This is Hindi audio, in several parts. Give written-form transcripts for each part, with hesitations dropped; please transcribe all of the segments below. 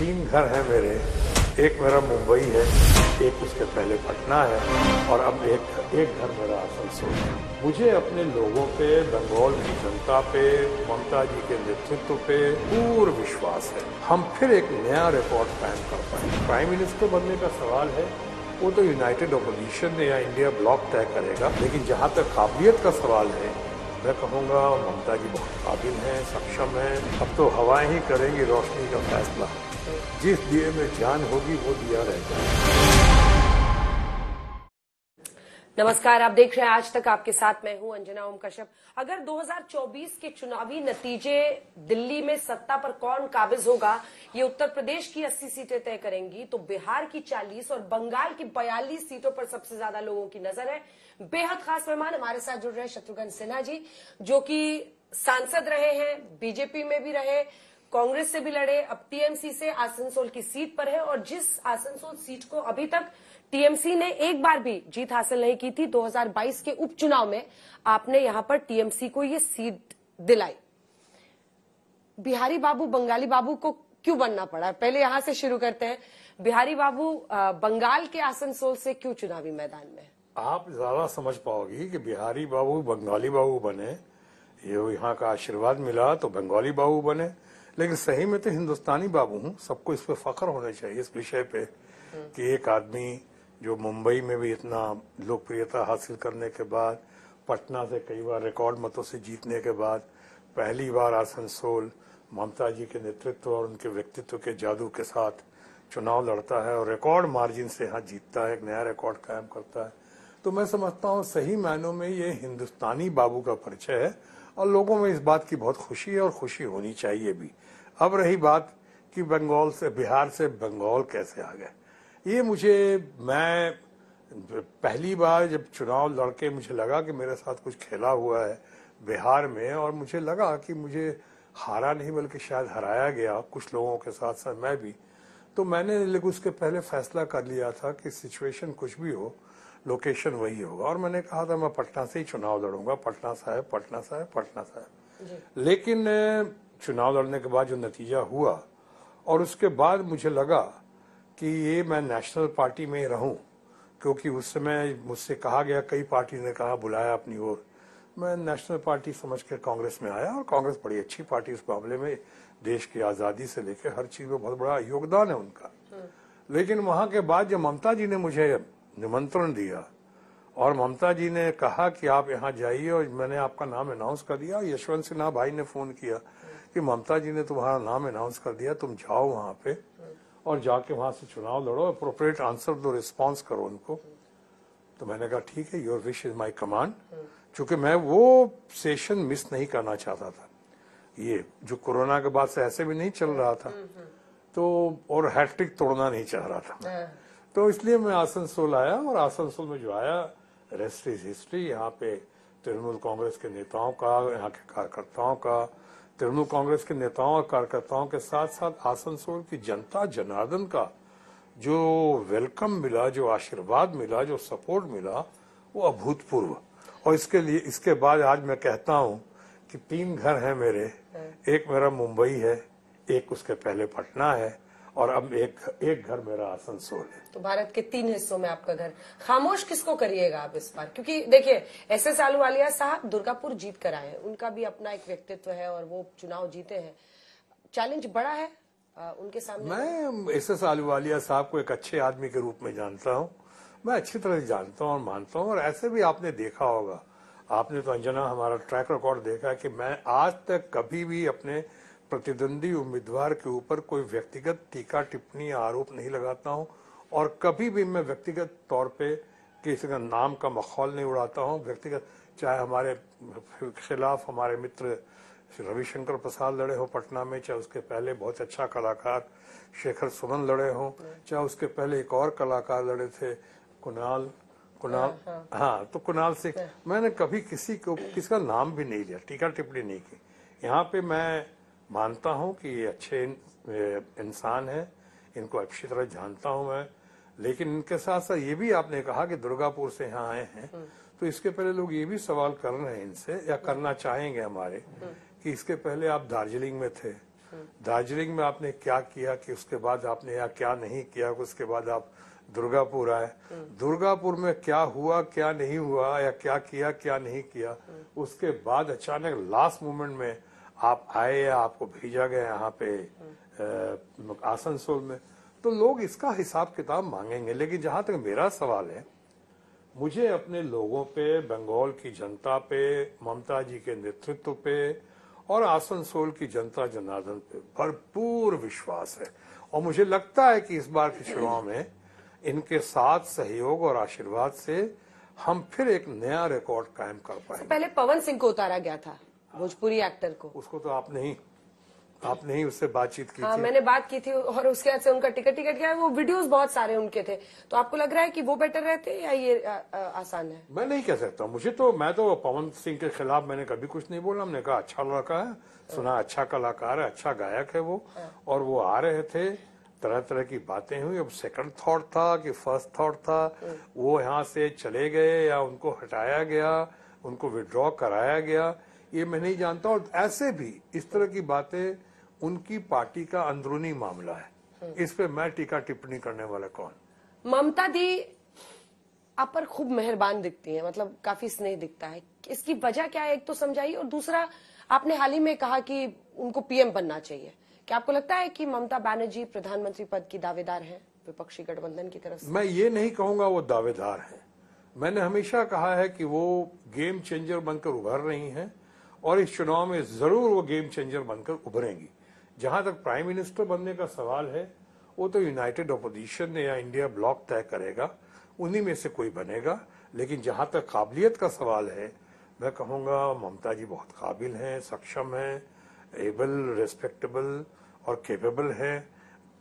तीन घर हैं मेरे, एक मेरा मुंबई है, एक उसके पहले पटना है और अब एक घर मेरा आसनसोल है। मुझे अपने लोगों पे, बंगाल की जनता पे, ममता जी के नेतृत्व पे पूर्ण विश्वास है। हम फिर एक नया रिकॉर्ड कायम कर पाएंगे। प्राइम मिनिस्टर बनने का सवाल है वो तो यूनाइटेड अपोजिशन या इंडिया ब्लॉक तय करेगा, लेकिन जहाँ तक काबिलियत का सवाल है मैं कहूँगा ममता जी बहुत काबिल हैं, सक्षम हैं। अब तो हवाएं ही करेंगी रोशनी का फैसला। जिस दिए में जान होगी वो दिया रहेगा। नमस्कार, आप देख रहे हैं आज तक, आपके साथ मैं हूं अंजना ओम कश्यप। अगर 2024 के चुनावी नतीजे दिल्ली में सत्ता पर कौन काबिज होगा ये उत्तर प्रदेश की 80 सीटें तय करेंगी, तो बिहार की 40 और बंगाल की 42 सीटों पर सबसे ज्यादा लोगों की नजर है। बेहद खास मेहमान हमारे साथ जुड़ रहे हैं शत्रुघ्न सिन्हा जी, जो कि सांसद रहे हैं, बीजेपी में भी रहे, कांग्रेस से भी लड़े, अब टीएमसी से आसनसोल की सीट पर है। और जिस आसनसोल सीट को अभी तक टीएमसी ने एक बार भी जीत हासिल नहीं की थी, 2022 के उपचुनाव में आपने यहां पर टीएमसी को ये सीट दिलाई। बिहारी बाबू बंगाली बाबू को क्यों बनना पड़ा? पहले यहां से शुरू करते हैं। बिहारी बाबू बंगाल के आसनसोल से क्यों चुनावी मैदान में? आप ज्यादा समझ पाओगी कि बिहारी बाबू बंगाली बाबू बने, ये यहाँ का आशीर्वाद मिला तो बंगाली बाबू बने, लेकिन सही में तो हिंदुस्तानी बाबू हूँ। सबको इस पे फख्र होना चाहिए, इस विषय पे कि एक आदमी जो मुंबई में भी इतना लोकप्रियता हासिल करने के बाद, पटना से कई बार रिकॉर्ड मतों से जीतने के बाद, पहली बार आसनसोल ममता जी के नेतृत्व और उनके व्यक्तित्व के जादू के साथ चुनाव लड़ता है और रिकॉर्ड मार्जिन से यहाँ जीतता है, एक नया रिकॉर्ड कायम करता है। तो मैं समझता हूँ सही मायनों में ये हिंदुस्तानी बाबू का परिचय है और लोगों में इस बात की बहुत खुशी है और खुशी होनी चाहिए भी। अब रही बात कि बंगाल से, बिहार से बंगाल कैसे आ गए, ये मैं पहली बार जब चुनाव लड़के मुझे लगा कि मेरे साथ कुछ खेला हुआ है बिहार में, और मुझे लगा कि मुझे हारा नहीं बल्कि शायद हराया गया कुछ लोगों के साथ साथ मैं भी। तो मैंने लेकिन उसके पहले फैसला कर लिया था कि सिचुएशन कुछ भी हो, लोकेशन वही होगा, और मैंने कहा था मैं पटना से ही चुनाव लड़ूंगा, पटना साहब पटना साहब पटना साहब। लेकिन चुनाव लड़ने के बाद जो नतीजा हुआ और उसके बाद मुझे लगा कि ये मैं नेशनल पार्टी में रहूं, क्योंकि उस समय मुझसे कहा गया, कई पार्टी ने कहा बुलाया अपनी ओर, मैं नेशनल पार्टी समझ के कांग्रेस में आया। और कांग्रेस बड़ी अच्छी पार्टी इस मामले में, देश की आजादी से लेकर हर चीज में बहुत बड़ा योगदान है उनका। लेकिन वहां के बाद जब ममता जी ने मुझे निमंत्रण दिया और ममता जी ने कहा कि आप यहाँ जाइए, और मैंने आपका नाम अनाउंस कर दिया, यशवंत सिन्हा भाई ने फोन किया कि ममता जी ने तुम्हारा नाम अनाउंस कर दिया, तुम जाओ वहां पे और जाके वहां से चुनाव लड़ो, अप्रोप्रिएट आंसर दो, रिस्पॉन्स करो उनको। तो मैंने कहा ठीक है, your wish is my command. चूंकि मैं वो सेशन मिस नहीं करना चाहता था, ये जो कोरोना के बाद से ऐसे भी नहीं चल रहा था, तो और हैट्रिक तोड़ना नहीं चाह रहा था, तो इसलिए मैं आसनसोल आया। और आसनसोल में जो आया, रेस्ट इज हिस्ट्री। यहाँ पे तृणमूल कांग्रेस के नेताओं का, यहाँ के कार्यकर्ताओं का, तृणमूल कांग्रेस के नेताओं और कार्यकर्ताओं के साथ साथ आसनसोल की जनता जनार्दन का जो वेलकम मिला, जो आशीर्वाद मिला, जो सपोर्ट मिला, वो अभूतपूर्व। और इसके बाद आज मैं कहता हूँ कि तीन घर हैं मेरे, एक मेरा मुंबई है, एक उसके पहले पटना है और अब एक घर मेरा आसनसोल है। तो भारत के 3 हिस्सों में आपका घर। खामोश किसको करिएगा आप इस बार? क्योंकि देखिए, एसएस आलूवालिया साहब दुर्गापुर जीत कर आए हैं, उनका भी अपना एक व्यक्तित्व है और वो चुनाव जीते हैं। चैलेंज बड़ा है उनके सामने। मैं एसएस आलूवालिया साहब को एक अच्छे आदमी के रूप में जानता हूँ, मैं अच्छी तरह से जानता हूँ और मानता हूँ। और ऐसे भी आपने देखा होगा, आपने तो अंजना हमारा ट्रैक रिकॉर्ड देखा है कि मैं आज तक कभी भी अपने प्रतिद्वंदी उम्मीदवार के ऊपर कोई व्यक्तिगत टीका टिप्पणी आरोप नहीं लगाता हूं, और कभी भी मैं व्यक्तिगत तौर पे किसी का नाम का मखौल नहीं उड़ाता हूं। व्यक्तिगत, चाहे हमारे खिलाफ हमारे मित्र रविशंकर प्रसाद लड़े हो पटना में, चाहे उसके पहले बहुत अच्छा कलाकार शेखर सुमन लड़े हो, चाहे उसके पहले एक और कलाकार लड़े थे कुणाल, हाँ, तो कुणाल से मैंने कभी किसका नाम भी नहीं लिया, टीका टिप्पणी नहीं की। यहाँ पे मैं मानता हूं कि ये अच्छे इंसान हैं, इनको अच्छी तरह जानता हूं मैं। लेकिन इनके साथ साथ ये भी आपने कहा कि दुर्गापुर से यहाँ आए हैं, तो इसके पहले लोग ये भी सवाल कर रहे हैं इनसे, या करना चाहेंगे हमारे, कि इसके पहले आप दार्जिलिंग में थे, दार्जिलिंग में आपने क्या किया कि उसके बाद आपने या क्या नहीं किया, उसके बाद आप दुर्गापुर आए। दुर्गापुर में क्या हुआ क्या नहीं हुआ, या क्या किया क्या नहीं किया, उसके बाद अचानक लास्ट मोमेंट में आप आए या आपको भेजा गया यहाँ पे आसनसोल में, तो लोग इसका हिसाब किताब मांगेंगे। लेकिन जहां तक मेरा सवाल है, मुझे अपने लोगों पे, बंगाल की जनता पे, ममता जी के नेतृत्व पे और आसनसोल की जनता जनार्दन पे भरपूर विश्वास है। और मुझे लगता है कि इस बार के चुनाव में इनके साथ सहयोग और आशीर्वाद से हम फिर एक नया रिकॉर्ड कायम कर पाएंगे। पहले पवन सिंह को उतारा गया था, भोजपुरी एक्टर को। उसको तो आपने ही उससे बातचीत की हाँ, थी। मैंने बात की थी और उसके बाद से उनका टिकट गया। वो वीडियोस बहुत सारे उनके थे। तो आपको लग रहा है कि वो बेटर रहते या ये आसान है? मैं नहीं कह सकता। मैं तो पवन सिंह के खिलाफ मैंने कभी कुछ नहीं बोला। हमने कहा अच्छा लड़का है, सुना अच्छा कलाकार है, अच्छा गायक है वो। और वो आ रहे थे, तरह तरह की बातें हुई। अब सेकंड थॉट था कि फर्स्ट थॉट था, वो यहाँ से चले गए या उनको हटाया गया, उनको विड्रॉ कराया गया, ये मैं नहीं जानता। और ऐसे भी इस तरह की बातें उनकी पार्टी का अंदरूनी मामला है, इस पे मैं टीका टिप्पणी करने वाला कौन। ममता दी आप पर खूब मेहरबान दिखती हैं, मतलब काफी स्नेह दिखता है। इसकी वजह क्या है, एक तो समझाइए। और दूसरा, आपने हाल ही में कहा कि उनको पीएम बनना चाहिए। क्या आपको लगता है कि ममता बनर्जी प्रधानमंत्री पद की दावेदार हैं विपक्षी गठबंधन की तरफ से? मैं ये नहीं कहूंगा वो दावेदार हैं। मैंने हमेशा कहा है कि वो गेम चेंजर बनकर उभर रही हैं और इस चुनाव में जरूर वो गेम चेंजर बनकर उभरेंगी। जहां तक प्राइम मिनिस्टर बनने का सवाल है, वो तो यूनाइटेड अपोजिशन या इंडिया ब्लॉक तय करेगा, उन्हीं में से कोई बनेगा। लेकिन जहां तक काबिलियत का सवाल है, मैं कहूंगा ममता जी बहुत काबिल हैं, सक्षम हैं, एबल, रेस्पेक्टेबल और केपेबल हैं,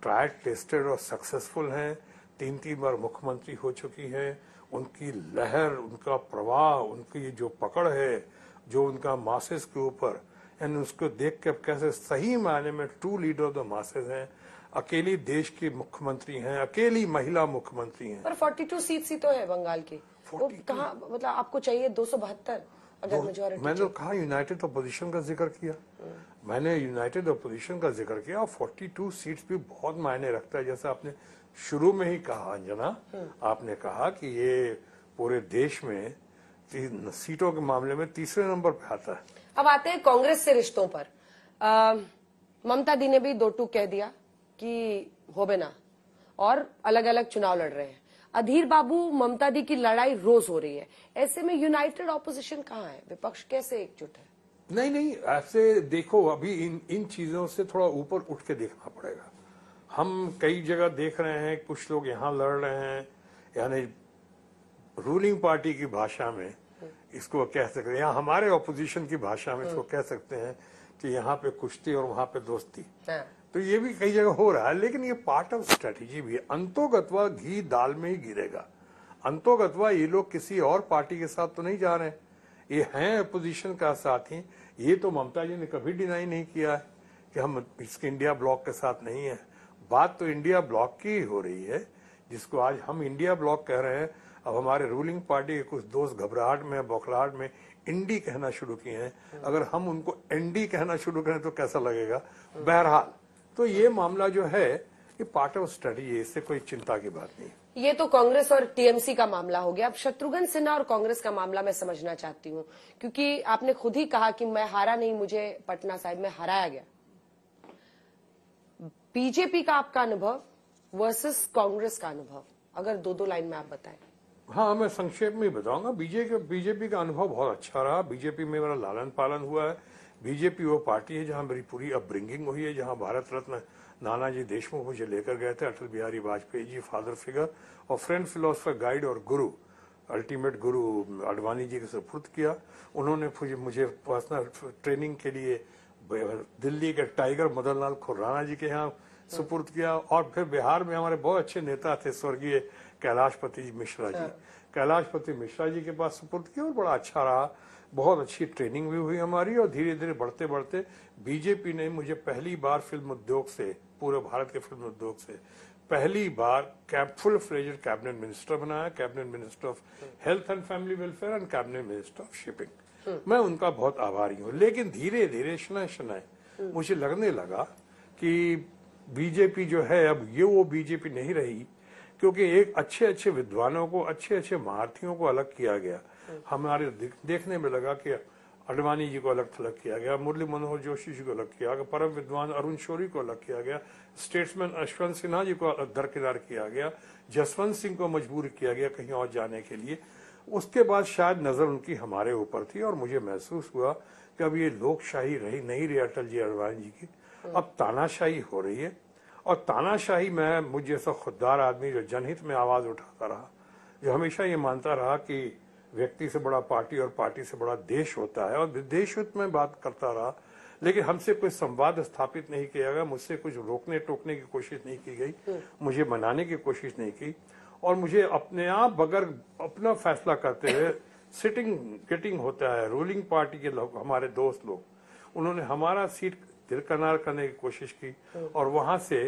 ट्राइड टेस्टेड और सक्सेसफुल हैं, 3 बार मुख्यमंत्री हो चुकी हैं। उनकी लहर, उनका प्रवाह, उनकी जो पकड़ है, जो उनका मासेस के ऊपर, यानी उसको देख के कैसे सही मायने में true leader of the masses हैं। अकेली देश की मुख्यमंत्री हैं, अकेली महिला मुख्यमंत्री हैं। पर 42 सीट ही तो है बंगाल की। तो कहाँ, मतलब आपको चाहिए 272 अगर मेजोरिटी। मैंने तो कहा यूनाइटेड अपोजिशन का जिक्र किया, मैंने यूनाइटेड अपोजिशन का जिक्र किया। 42 सीट्स भी बहुत मायने रखता है। जैसे आपने शुरू में ही कहा अंजना, आपने कहा कि ये पूरे देश में सीटों के मामले में तीसरे नंबर पे आता है। अब आते हैं कांग्रेस से रिश्तों पर। ममता दी ने भी 2 टूक कह दिया कि होबे ना, और अलग अलग चुनाव लड़ रहे हैं। अधीर बाबू ममता दी की लड़ाई रोज हो रही है। ऐसे में यूनाइटेड ऑपोजिशन कहाँ है? विपक्ष कैसे एकजुट है? नहीं, ऐसे देखो, अभी इन चीजों से थोड़ा ऊपर उठ के देखना पड़ेगा। हम कई जगह देख रहे हैं, कुछ लोग यहाँ लड़ रहे हैं, यानी रूलिंग पार्टी की भाषा में इसको कह सकते हैं, या हमारे ऑपोजिशन की भाषा में इसको कह सकते हैं कि यहाँ पे कुश्ती और वहां पे दोस्ती। तो ये भी कई जगह हो रहा है। लेकिन ये पार्ट ऑफ स्ट्रेटेजी भी है। अंतोगत्वा घी दाल में ही गिरेगा। अंतोगत्वा ये लोग किसी और पार्टी के साथ तो नहीं जा रहे हैं, ये हैं अपोजिशन का साथी। ये तो ममता जी ने कभी डिनाई नहीं किया है कि हम इसके इंडिया ब्लॉक के साथ नहीं है। बात तो इंडिया ब्लॉक की ही हो रही है, जिसको आज हम इंडिया ब्लॉक कह रहे हैं। अब हमारे रूलिंग पार्टी के कुछ दोस्त घबराहट में, बौखलाहट में इंडी कहना शुरू किए हैं। अगर हम उनको एनडी कहना शुरू करें तो कैसा लगेगा? बहरहाल, तो ये मामला जो है, ये पार्ट ऑफ स्ट्रेटेजी है, इससे कोई चिंता की बात नहीं। ये तो कांग्रेस और टीएमसी का मामला हो गया। अब शत्रुघ्न सिन्हा और कांग्रेस का मामला मैं समझना चाहती हूँ, क्योंकि आपने खुद ही कहा कि मैं हारा नहीं, मुझे पटना साहिब में हराया गया। बीजेपी का आपका अनुभव वर्सेस कांग्रेस का अनुभव, अगर 2 लाइन में आप बताएं। हाँ, मैं संक्षेप में बताऊंगा। बीजेपी का अनुभव बहुत अच्छा रहा। बीजेपी में मेरा लालन पालन हुआ है। बीजेपी वो पार्टी है जहां मेरी पूरी अपब्रिंगिंग हुई है, जहां भारत रत्न नानाजी देशमुख मुझे लेकर गए थे, अटल बिहारी वाजपेयी जी फादर फिगर और फ्रेंड, फिलोसफर, गाइड और गुरु, अल्टीमेट गुरु आडवाणी जी के सुपुर्द किया। उन्होंने मुझे पर्सनल ट्रेनिंग के लिए दिल्ली के टाइगर मदन लाल खुराना जी के यहाँ सुपुर्द किया। और फिर बिहार में हमारे बहुत अच्छे नेता थे, स्वर्गीय कैलाशपति मिश्रा जी, कैलाशपति मिश्रा जी के पास सुपुर्द किया और बड़ा अच्छा रहा। बहुत अच्छी ट्रेनिंग भी हुई हमारी। और धीरे धीरे बढ़ते बढ़ते बीजेपी ने मुझे पहली बार फिल्म उद्योग से, पूरे भारत के फिल्म उद्योग से पहली बार फुल फ्लेजेड कैबिनेट मिनिस्टर बनाया, cabinet minister of health and family welfare and cabinet minister of shipping. मैं उनका बहुत आभारी हूँ। लेकिन धीरे धीरे शनय मुझे लगने लगा कि बीजेपी जो है अब ये वो बीजेपी नहीं रही, क्योंकि एक अच्छे अच्छे विद्वानों को, अच्छे अच्छे महारथियों को अलग किया गया। हमारे देखने में लगा कि अडवाणी जी को अलग थलग किया गया, मुरली मनोहर जोशी जी को अलग किया गया, परम विद्वान अरुण शौरी को अलग किया गया, स्टेट्समैन यशवंत सिन्हा जी को दरकिनार किया गया, जसवंत सिंह को मजबूर किया गया कहीं और जाने के लिए। उसके बाद शायद नजर उनकी हमारे ऊपर थी और मुझे महसूस हुआ कि अब ये लोकशाही रही नहीं रही अटल जी अडवाणी जी की, अब तानाशाही हो रही है। और तानाशाही में मुझ जैसा खुददार आदमी जो जनहित में आवाज उठाता रहा, जो हमेशा ये मानता रहा कि व्यक्ति से बड़ा पार्टी और पार्टी से बड़ा देश होता है, और देश हित में बात करता रहा, लेकिन हमसे कोई संवाद स्थापित नहीं किया गया, मुझसे कुछ रोकने टोकने की कोशिश नहीं की गई, मुझे मनाने की कोशिश नहीं की, और मुझे अपने आप बगैर अपना फैसला करते हुए सिटिंग गेटिंग होता है, रूलिंग पार्टी के लोग, हमारे दोस्त लोग, उन्होंने हमारा सीट दरकिनार करने की कोशिश की और वहां से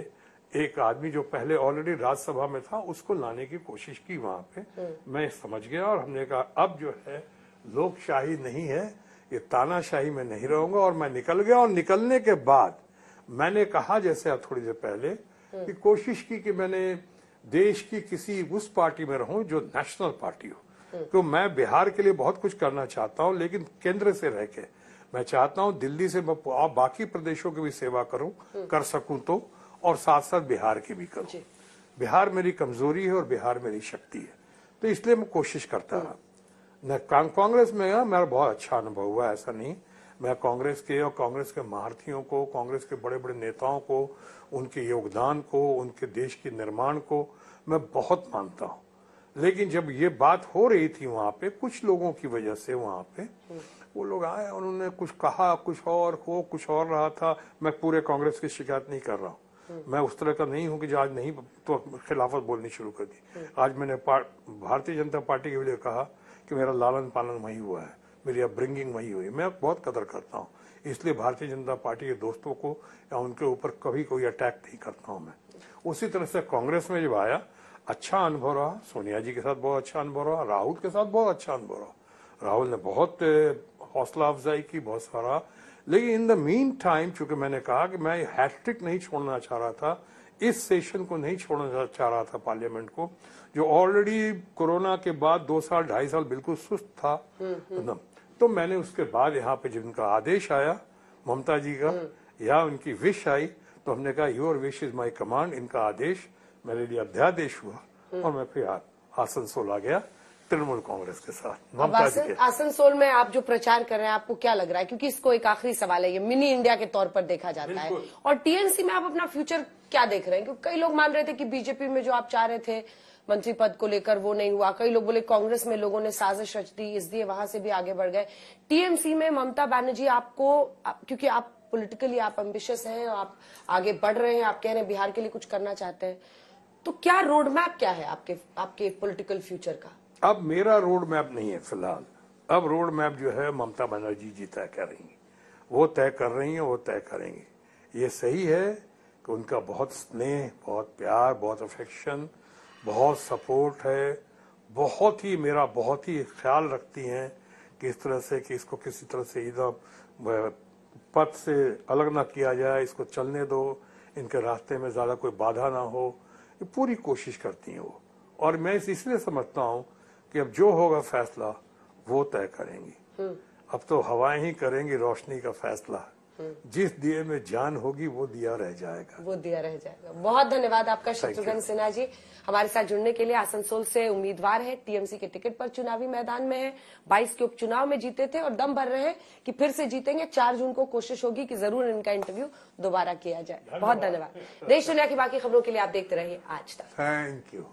एक आदमी जो पहले ऑलरेडी राज्यसभा में था उसको लाने की कोशिश की वहां पे। मैं समझ गया और हमने कहा अब जो है लोकशाही नहीं है, ये तानाशाही में नहीं रहूंगा, और मैं निकल गया। और निकलने के बाद मैंने कहा, जैसे थोड़ी देर पहले, कि कोशिश की कि मैंने देश की किसी उस पार्टी में रहूं जो नेशनल पार्टी हो, तो मैं बिहार के लिए बहुत कुछ करना चाहता हूं, लेकिन केंद्र से रह के मैं चाहता हूं दिल्ली से मैं बाकी प्रदेशों की भी सेवा करूं, कर सकूं तो, और साथ साथ बिहार की भी करूं। बिहार मेरी कमजोरी है और बिहार मेरी शक्ति है, तो इसलिए मैं कोशिश करता रहा। न कांग्रेस में मेरा बहुत अच्छा अनुभव हुआ, ऐसा नहीं। मैं कांग्रेस के और कांग्रेस के महारथियों को, कांग्रेस के बड़े बड़े नेताओं को, उनके योगदान को, उनके देश के निर्माण को मैं बहुत मानता हूं। लेकिन जब ये बात हो रही थी वहां पे, कुछ लोगों की वजह से वहां पे वो लोग आए, उन्होंने कुछ कहा, कुछ और हो, कुछ और रहा था। मैं पूरे कांग्रेस की शिकायत नहीं कर रहा हूँ, मैं उस तरह का नहीं हूं कि जो आज नहीं तो खिलाफत बोलनी शुरू कर दी। आज मैंने भारतीय जनता पार्टी के लिए कहा कि मेरा लालन पालन वही हुआ है, मेरी अपब्रिंगिंग वही हुई, मैं बहुत कदर करता हूँ, इसलिए भारतीय जनता पार्टी के दोस्तों को या उनके ऊपर कभी कोई अटैक नहीं करता हूँ मैं। उसी तरह से कांग्रेस में जब आया, अच्छा अनुभव रहा, सोनिया जी के साथ बहुत अच्छा अनुभव रहा, राहुल के साथ बहुत अच्छा अनुभव रहा। राहुल ने बहुत हौसला अफजाई की, बहुत सारा। लेकिन इन द मीन टाइम, चूंकि मैंने कहा कि मैं हैट्रिक नहीं छोड़ना चाह रहा था, इस सेशन को नहीं छोड़ना चाह रहा था पार्लियामेंट को, जो ऑलरेडी कोरोना के बाद 2 साल 2.5 साल बिल्कुल सुस्त था एकदम। तो मैंने उसके बाद यहाँ पे जब उनका आदेश आया ममता जी का, या उनकी विश आई, तो हमने कहा your wish is my command. इनका आदेश मेरे लिए अध्यादेश हुआ और मैं फिर आसनसोल आ गया तृणमूल कांग्रेस के साथ। आसनसोल में आप जो प्रचार कर रहे हैं, आपको क्या लग रहा है? क्योंकि इसको एक आखिरी सवाल है, ये मिनी इंडिया के तौर पर देखा जाता है, और टीएमसी में आप अपना फ्यूचर क्या देख रहे हैं? क्योंकि कई लोग मान रहे थे कि बीजेपी में जो आप चाह रहे थे मंत्री पद को लेकर, वो नहीं हुआ। कई लोग बोले कांग्रेस में लोगों ने साजिश रच दी, इसलिए वहां से भी आगे बढ़ गए। टीएमसी में ममता बनर्जी आपको, क्योंकि आप पॉलिटिकली आप एम्बिशियस हैं, आप आगे बढ़ रहे हैं, आप कह रहे हैं बिहार के लिए कुछ करना चाहते हैं, तो क्या रोड मैप क्या है आपके पॉलिटिकल फ्यूचर का? अब मेरा रोड मैप नहीं है फिलहाल। अब रोड मैप जो है ममता बनर्जी जी तय कर रही हैं, वो तय कर रही हैं, वो तय करेंगी। ये सही है कि उनका बहुत स्नेह, बहुत प्यार, बहुत अफेक्शन, बहुत सपोर्ट है, मेरा बहुत ही ख्याल रखती हैं कि इस तरह से कि इसको किसी तरह से इधर पथ से अलग ना किया जाए, इसको चलने दो, इनके रास्ते में ज्यादा कोई बाधा ना हो, ये पूरी कोशिश करती हैं वो। और मैं इसलिए समझता हूँ कि अब जो होगा फैसला वो तय करेंगी। अब तो हवाएं ही करेंगी रोशनी का फैसला। जिस दिए में जान होगी वो दिया रह जाएगा, वो दिया रह जाएगा। बहुत धन्यवाद आपका शत्रुघ्न सिन्हा जी, हमारे साथ जुड़ने के लिए। आसनसोल से उम्मीदवार है, टीएमसी के टिकट पर चुनावी मैदान में है, 22 के उपचुनाव में जीते थे और दम भर रहे हैं कि फिर से जीतेंगे। 4 जून को कोशिश होगी कि जरूर इनका इंटरव्यू दोबारा किया जाए। बहुत धन्यवाद। देश दुनिया की बाकी खबरों के लिए आप देखते रहिए आज तक। Thank you.